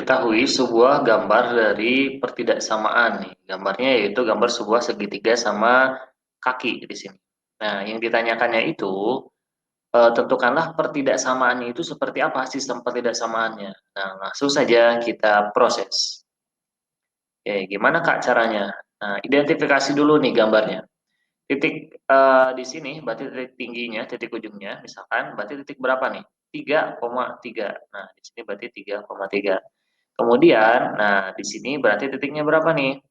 diketahui sebuah gambar dari pertidaksamaan nih. Gambarnya yaitu gambar sebuah segitiga sama kaki di sini. Nah, yang ditanyakannya itu tentukanlah pertidaksamaannya itu seperti apa sistem pertidaksamaannya. Nah, langsung saja kita proses. Oke, gimana Kak caranya? Nah, identifikasi dulu nih gambarnya. Titik di sini berarti titik tingginya, titik ujungnya, misalkan berarti titik berapa nih? 3,3. Nah, di sini berarti 3,3. Kemudian, nah di sini berarti titiknya berapa nih?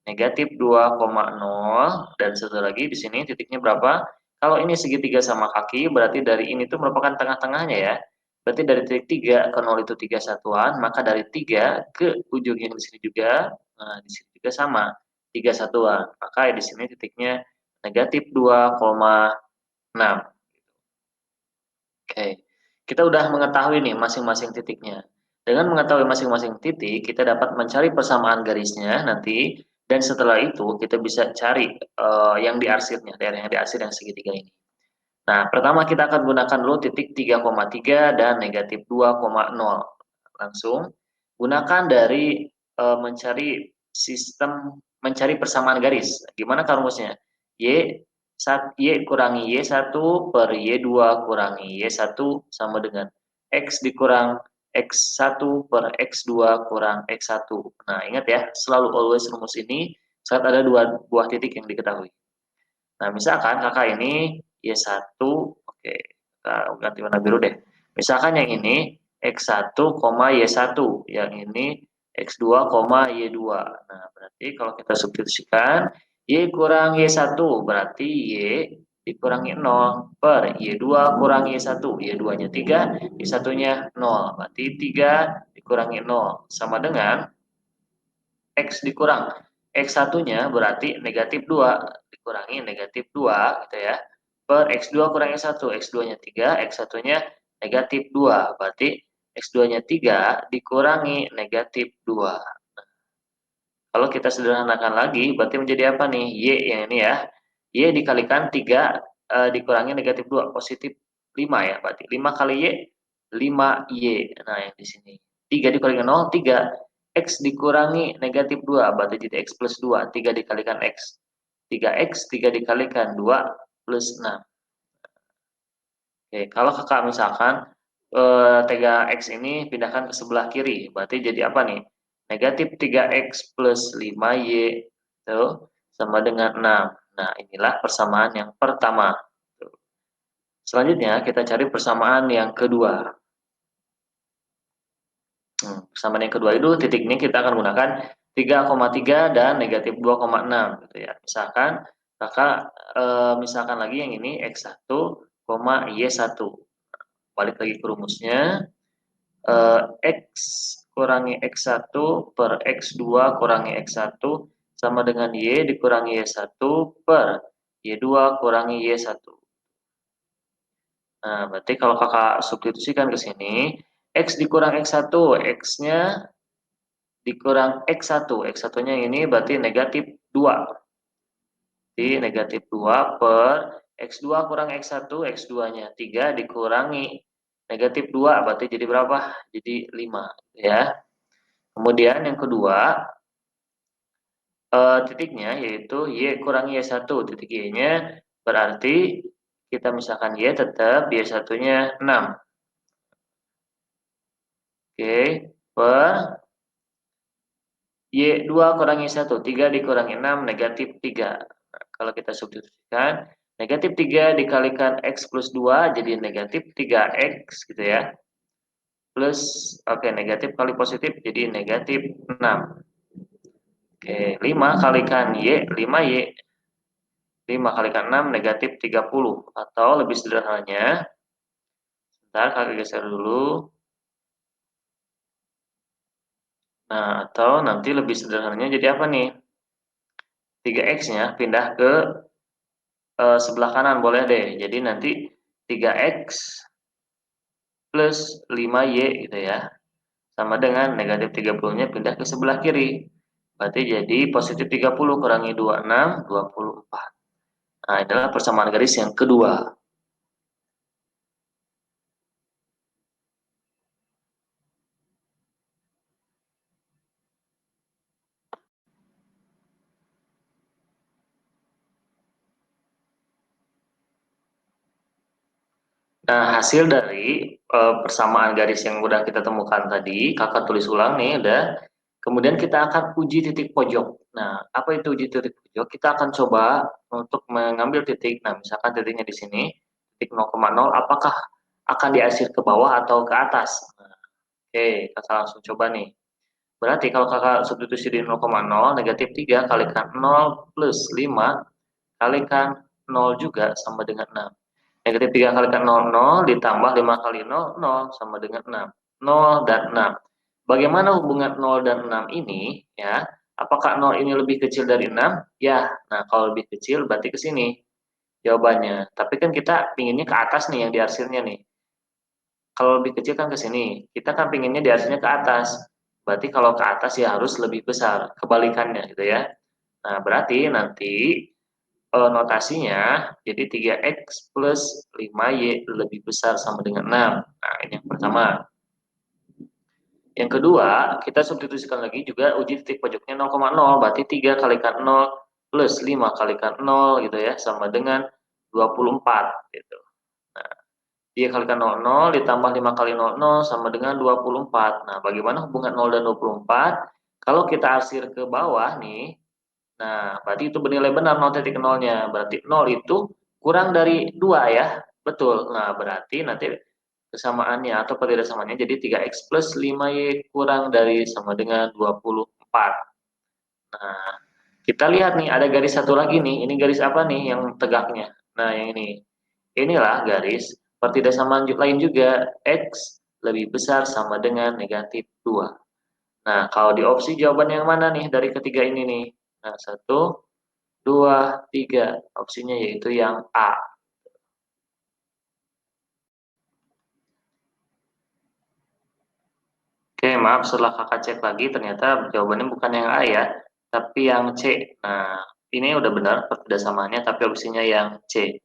Negatif 2,0 dan satu lagi di sini titiknya berapa? Kalau ini segitiga sama kaki, berarti dari ini tuh merupakan tengah-tengahnya ya. Berarti dari titik 3 ke 0 itu 3 satuan, maka dari 3 ke ujung yang di sini juga, nah di sini juga sama, 3 satuan. Maka di sini titiknya negatif 2,6. Oke, kita udah mengetahui nih masing-masing titiknya. Dengan mengetahui masing-masing titik, kita dapat mencari persamaan garisnya nanti, dan setelah itu kita bisa cari yang diarsirnya, daerah yang diarsir yang segitiga ini. Nah, pertama kita akan gunakan dulu titik 3,3 dan negatif 2,0. Langsung gunakan dari mencari sistem mencari persamaan garis. Gimana rumusnya? Y Y kurangi Y1 per Y2 kurangi Y1 sama dengan X dikurang X1 per X2 kurang X1. Nah, ingat ya, selalu always rumus ini saat ada dua buah titik yang diketahui. Nah, misalkan kakak ini Y1, oke, kita ganti warna biru deh. Misalkan yang ini X1, Y1, yang ini X2, Y2. Nah, berarti kalau kita substitusikan, Y kurang Y1, berarti Y dikurangi 0 per Y2 kurang Y1. Y2-nya 3, Y1-nya 0. Berarti 3 dikurangi 0. Sama dengan X dikurang X1-nya berarti negatif 2 dikurangi negatif 2 gitu ya. Per X2 kurang X1, X2-nya 3, X1-nya negatif 2. Berarti X2-nya 3 dikurangi negatif 2. Kalau kita sederhanakan lagi, berarti menjadi apa nih? Y yang ini ya. Y dikalikan 3 dikurangi negatif 2, positif 5 ya. Berarti 5 kali Y, 5Y. Nah, yang di sini. 3 dikurangi 0, 3. X dikurangi negatif 2, berarti jadi X plus 2. 3 dikalikan X. 3X, 3 dikalikan 2 plus 6. Oke, kalau kakak misalkan 3X ini pindahkan ke sebelah kiri, berarti jadi apa nih? Negatif 3X plus 5Y itu sama dengan 6. Nah, inilah persamaan yang pertama. Selanjutnya kita cari persamaan yang kedua. Persamaan yang kedua itu titiknya kita akan gunakan 3,3 dan negatif 2,6 gitu ya. Misalkan kakak misalkan lagi yang ini X1, Y1. Balik lagi ke rumusnya. X kurangi X1 per X2 kurangi X1 sama dengan Y dikurangi Y1 per Y2 kurangi Y1. Nah, berarti kalau kakak substitusikan ke sini, X dikurang X1, X-nya dikurang X1. X1-nya ini berarti negatif 2. Jadi negatif 2 per X2 kurang X1, X2-nya 3 dikurangi negatif 2, berarti jadi berapa? Jadi 5 ya. Kemudian yang kedua, titiknya yaitu Y kurangi Y1. Titik Y-nya berarti kita misalkan Y tetap Y1-nya 6. Oke, per Y2 kurangi 1. 3 dikurangi 6, negatif 3. Nah, kalau kita substitusikan, negatif 3 dikalikan X plus 2, jadi negatif 3X gitu ya. Plus, oke, negatif kali positif, jadi negatif 6. Oke, 5 kalikan Y, 5Y. 5 kalikan 6 negatif 30. Atau lebih sederhananya, sebentar kakak geser dulu. Nah, atau nanti lebih sederhananya jadi apa nih? 3X-nya pindah ke sebelah kanan boleh deh. Jadi nanti 3X plus 5Y gitu ya. Sama dengan negatif 30-nya pindah ke sebelah kiri. Berarti jadi positif 30 kurangi 26, 24. Nah, adalah persamaan garis yang kedua. Nah, hasil dari persamaan garis yang udah kita temukan tadi, kakak tulis ulang nih, udah. Kemudian kita akan uji titik pojok. Nah, apa itu uji titik pojok? Kita akan coba untuk mengambil titik. Nah, misalkan titiknya di sini, titik 0,0, apakah akan diarsir ke bawah atau ke atas? Nah, oke, kakak langsung coba nih. Berarti kalau kakak substitusi di 0,0, negatif 3 kalikan 0 plus 5 kalikan 0 juga sama dengan 6. Negatif 3 kalikan 0, 0 ditambah 5 kali 0, 0 sama dengan 6. 0 dan 6. Bagaimana hubungan 0 dan 6 ini? Ya, apakah 0 ini lebih kecil dari 6? Ya, nah kalau lebih kecil berarti ke sini jawabannya. Tapi kan kita pinginnya ke atas nih yang diarsirnya nih. Kalau lebih kecil kan ke sini. Kita kan pinginnya diarsirnya ke atas. Berarti kalau ke atas ya harus lebih besar. Kebalikannya gitu ya. Nah, berarti nanti notasinya jadi 3x plus 5y lebih besar sama dengan 6. Nah, ini yang pertama. Yang kedua, kita substitusikan lagi juga uji titik pojoknya 0,0, berarti 3 kalikan 0 plus 5 kalikan 0 gitu ya, sama dengan 24 gitu. Nah, 3 kalikan 00 ditambah 5 kali 00 sama dengan 24. Nah, bagaimana hubungan 0 dan 24? Kalau kita arsir ke bawah nih, nah, berarti itu bernilai benar 0,0-nya. Berarti 0 itu kurang dari 2 ya. Betul. Nah, berarti nanti kesamaannya atau perbedaannya jadi 3x plus 5y kurang dari sama dengan 24. Nah, kita lihat nih ada garis satu lagi nih. Ini garis apa nih yang tegaknya? Nah, yang ini. Inilah garis pertidaksamaan lain juga. X lebih besar sama dengan negatif 2. Nah, kalau di opsi jawaban yang mana nih dari ketiga ini nih? Nah, 1, 2, 3. Opsinya yaitu yang A. Oke, maaf setelah kakak cek lagi ternyata jawabannya bukan yang A ya, tapi yang C. Nah, ini udah benar perbedaannya tapi opsinya yang C.